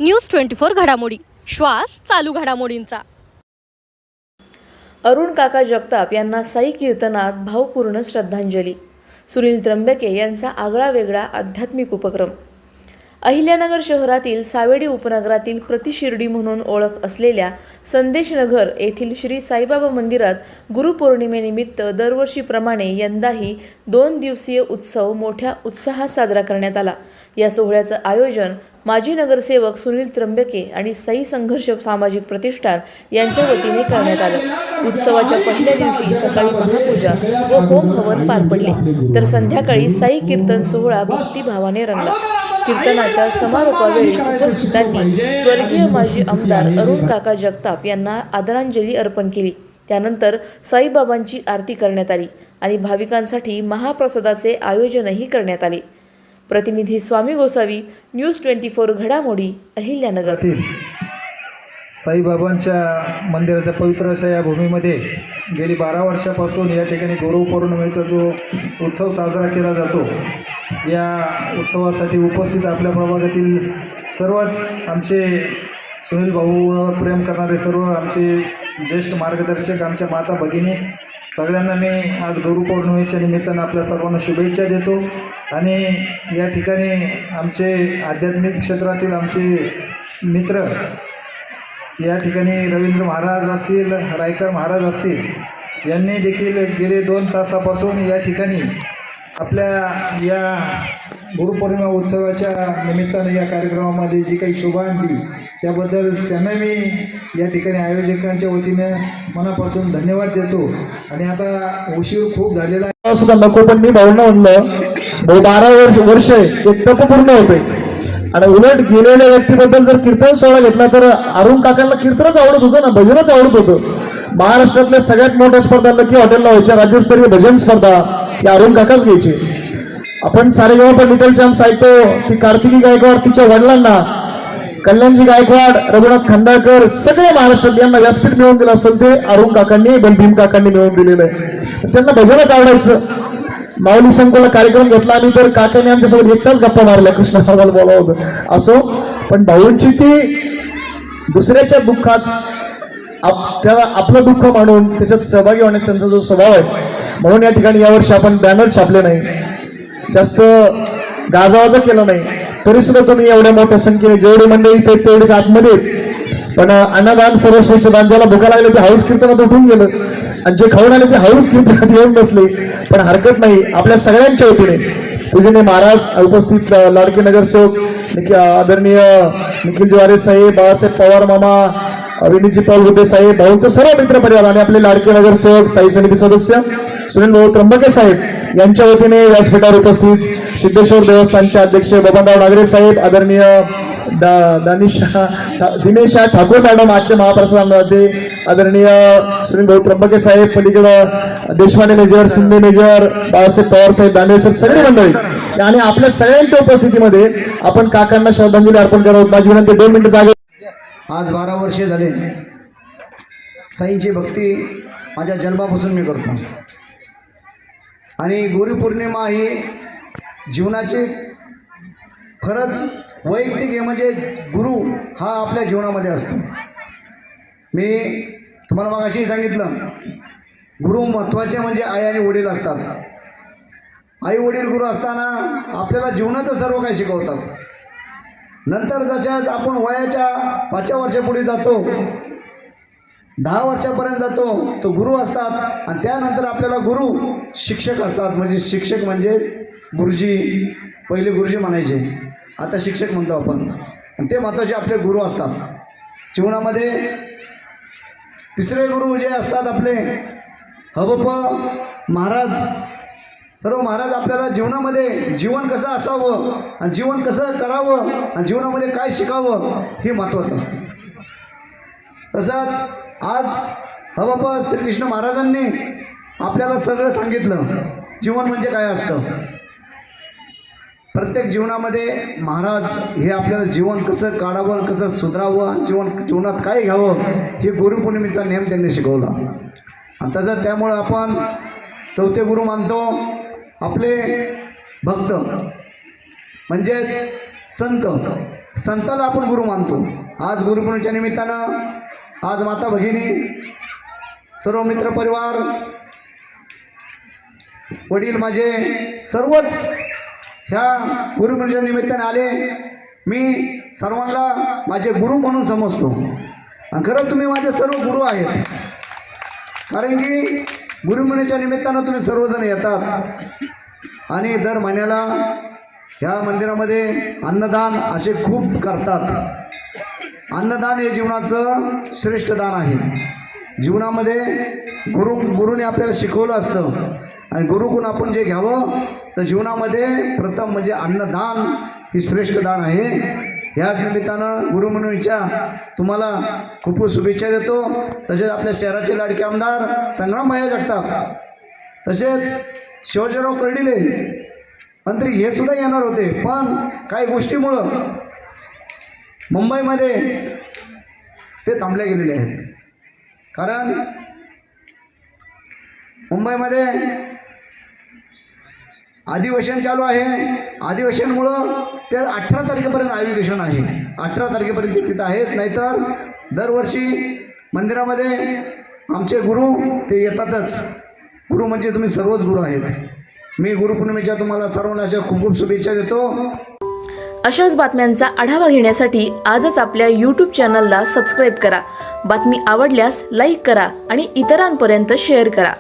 News 24 घडामोडी, श्वास चालू घडामोडींचा। अरुण काका जगताप यांना साई कीर्तनात भावपूर्ण श्रद्धांजली। सुनील त्र्यंबके यांचा आगळा वेगळा आध्यात्मिक उपक्रम। अहिल्यानगर शहरातील सावेडी उपनगरातील प्रतिशिर्डी म्हणून ओळख असलेल्या संदेशनगर येथील श्री साईबाबा मंदिरात गुरुपौर्णिमेनिमित्त दरवर्षीप्रमाणे यंदाही 2 दिवसीय उत्सव मोठ्या उत्साहात साजरा करण्यात आला। या सोहळ्याचं आयोजन माजी नगरसेवक सुनील त्र्यंबके आणि साई संघर्ष सामाजिक प्रतिष्ठान यांच्या वतीने करण्यात आलं। उत्सवाच्या पहिल्या दिवशी सकाळी महापूजा व होम हवन पार पडले, तर संध्याकाळी साई कीर्तन सोहळा भक्तिभावाने रंगला। कीर्तनाच्या समारोपावेळी उपस्थितांनी स्वर्गीय माजी आमदार अरुण काका जगताप यांना आदरांजली अर्पण केली। त्यानंतर साईबाबांची आरती करण्यात आली आणि भाविकांसाठी महाप्रसादाचे आयोजनही करण्यात आले। प्रतिनिधी स्वामी गोसावी, न्यूज 24 घडामोडी, अहिल्यानगर। साईबाबांच्या मंदिराच्या पवित्र अशा या भूमीमध्ये गेली 12 वर्षापासून या ठिकाणी गुरुपौर्णिमेचा जो उत्सव साजरा केला जातो, या उत्सवासाठी उपस्थित आपल्या प्रभागातील सर्वच आमचे सुनील भाऊवर प्रेम करणारे सर्व आमचे ज्येष्ठ मार्गदर्शक, आमच्या माता भगिनी, सगळ्यांना मी आज गुरुपौर्णिमेच्या निमित्तानं आपल्या सर्वांना शुभेच्छा देतो। आणि या ठिकाणी आमचे आध्यात्मिक क्षेत्रातील आमचे मित्र, या ठिकाणी रवींद्र महाराज असतील, रायकर महाराज असतील, यांनी देखील गेले 2 तासापासून या ठिकाणी आपल्या या गुरुपौर्णिमा उत्सवाच्या निमित्तानं या कार्यक्रमामध्ये जी काही शोभा आणली त्याबद्दल त्यांना मी या ठिकाणी आयोजकांच्या वतीने मनापासून धन्यवाद देतो। आणि आता उशीर खूप झालेला आहे सुद्धा नको, पण मी भाऊंना म्हणलं 12 वर्ष एक टप पूर्ण होते। आणि उलट गेलेल्या व्यक्तीबद्दल जर कीर्तन सोहळा घेतला तर अरुण काकांना कीर्तनच आवडत होतं ना, भजनच आवडत होतं। महाराष्ट्रातल्या सगळ्यात मोठ्या स्पर्धा लकी हॉटेलला व्हायच्या, राज्यस्तरीय भजन स्पर्धा या अरुण काकाच घ्यायचे। आपण सारेगाव पण लिटल चॅम्प्स ऐकतो, ती कार्तिकी गायकवाड तिच्या वडिलांना, कल्याणजी गायकवाड, रघुनाथ खंडाळकर, सगळे महाराष्ट्रात यांना व्यासपीठ मिळवून दिलं असेल ते अरुण काकांनी, बलभीम काकांनी मिळवून दिलेलं आहे। त्यांना भजनच आवडायचं। माऊली संकुला कार्यक्रम घेतला आणि तर काकांनी आमच्यासोबत एकटाच गप्पा मारल्या, कृष्ण महाराज बोलावं होतं असो। पण भाऊंची ती दुसऱ्याच्या दुःखात त्याला आपलं दुःख मानून त्याच्यात सहभागी होण्याचा त्यांचा जो स्वभाव आहे, म्हणून या ठिकाणी यावर्षी आपण बॅनर छापले नाही, जास्त गाजावाजा केलं नाही, तरी सुद्धा तुम्ही एवढ्या मोठ्या संख्येने जेवढी मंडळी तेवढेच आतमध्ये। पण अन्नदान सर्वश्रेष्ठ दान, ज्याला भुका लागले ते हाऊस कीर्तनात उठून गेलं आणि जे खाऊन आले ते हाऊस कीर्तनात येऊन बसले। पण हरकत नाही, आपल्या सगळ्यांच्या वतीने पूजनीय महाराज, उपस्थित लाडके नगरसेवक आदरणीय निखिल ज्वारे साहेब, बाळासाहेब पवार मामा, विनीतजी पालगुदे साहेब, भाऊंचं सर्व मित्र परिवार आणि आपले लाडके नगरसेवक, स्थायी समिती सदस्य सुनील भाऊ त्र्यंबके साहेब यांच्या वतीने व्यासपीठावर उपस्थित सिद्धेश्वर देवस्थानचे अध्यक्ष बबनराव नागरे साहेब, आदरणीय दिनेश ठाकूर मॅडम, आजचे महाप्रसादामध्ये आदरणीय सुनील भाऊ त्र्यंबके साहेब, पलीकडं देशपांडे मेजर, शिंदे मेजर, बाळासाहेब पवार साहेब, दानवे साहेब, सगळी मंडळी आणि आपल्या सगळ्यांच्या उपस्थितीमध्ये आपण काकांना श्रद्धांजली अर्पण करत। माझी विनंती 2 मिनिटं जागे। आज 12 वर्षे झाले साईंची भक्ती माझ्या जन्मापासून मी करतो आणि गुरुपौर्णिमा ही जीवनाची खरंच वैयक्तिक आहे, म्हणजे गुरु हा आपल्या जीवनामध्ये असतो। मी तुम्हाला मग अशी सांगितलं, गुरु महत्त्वाचे म्हणजे आई आणि वडील असतात। आई वडील गुरु असताना आपल्याला जीवनाचं सर्व काही शिकवतात। नंतर जशाच आपण वयाच्या 5व्या वर्षापुढे जातो, 10 वर्षापर्यंत जातो, तो गुरु असतात आणि त्यानंतर आपल्याला गुरु शिक्षक असतात। म्हणजे शिक्षक म्हणजे गुरुजी, पहिले गुरुजी म्हणायचे, आता शिक्षक म्हणतो आपण, आणि ते महत्त्वाचे आपले गुरु असतात जीवनामध्ये। तिसरे गुरु जे असतात आपले हबप महाराज, सर्व महाराज आपल्याला जीवनामध्ये जीवन कसं असावं आणि जीवन कसं करावं आणि जीवनामध्ये काय शिकावं हे महत्त्वाचं असतं। तसंच आज हबप श्रीकृष्ण महाराजांनी आपल्याला सगळं सांगितलं, जीवन म्हणजे काय असतं। प्रत्येक जीवनामध्ये महाराज हे आपल्याला जीवन कसं काढावं, कसं सुधारावं, जीवनात काय घ्यावं हे गुरुपौर्णिमेचा नियम त्यांनी शिकवला। आणि तसंच त्यामुळं आपण 4थे गुरु मानतो आपले भक्त, म्हणजेच संताला आपण गुरु मानतो. आज गुरुपौर्णिमेच्या निमित्तानं आज माता भगिनी, सर्व मित्र परिवार, वडील माझे सर्वच ह्या गुरुपौर्णिमेच्या निमित्ताने आले. मी सर्वांना माझे गुरु म्हणून समजतो आणि खरं तुम्ही माझे सर्व गुरु आहेत. कारण की गुरुपौर्णिमेच्या निमित्तानं तुम्ही सर्वजण येतात आणि दर महिन्याला ह्या मंदिरामध्ये अन्नदान असे खूप करतात. अन्नदान हे जीवनाचं श्रेष्ठ दान आहे. जीवनामध्ये गुरुने आपल्याला शिकवलं असतं आणि गुरुकडून आपण जे घ्यावं तर जीवनामध्ये प्रथम म्हणजे अन्नदान ही श्रेष्ठ दान आहे. ह्याच निमित्तानं गुरुपौर्णिमेच्या तुम्हाला खूप खूप शुभेच्छा देतो. तसेच आपल्या शहराचे लाडके आमदार संग्रामभाई जगताप, तसेच शिवाजीराव कर्डिले मंत्री हे सुद्धा येणार होते, पण काही गोष्टीमुळं मुंबईमध्ये ते थांबले गेलेले आहेत. कारण मुंबईमध्ये अधिवेशन चालू आहे. अधिवेशनमुळं ते 18 तारखेपर्यंत अधिवेशन आहे. 18 तारखेपर्यंत तिथं आहेत. नाहीतर दरवर्षी मंदिरामध्ये आमचे गुरु ते येतातच. गुरु म्हणजे तुम्ही सर्वच गुरु आहेत. मी गुरुपौर्णिमेच्या तुम्हाला सर्वांना अशा खूप खूप शुभेच्छा देतो. अशाच बातम्यांचा आढावा घेण्यासाठी आजच आपल्या यूट्यूब चॅनलला सबस्क्राईब करा. बातमी आवडल्यास लाईक करा आणि इतरांपर्यंत शेअर करा.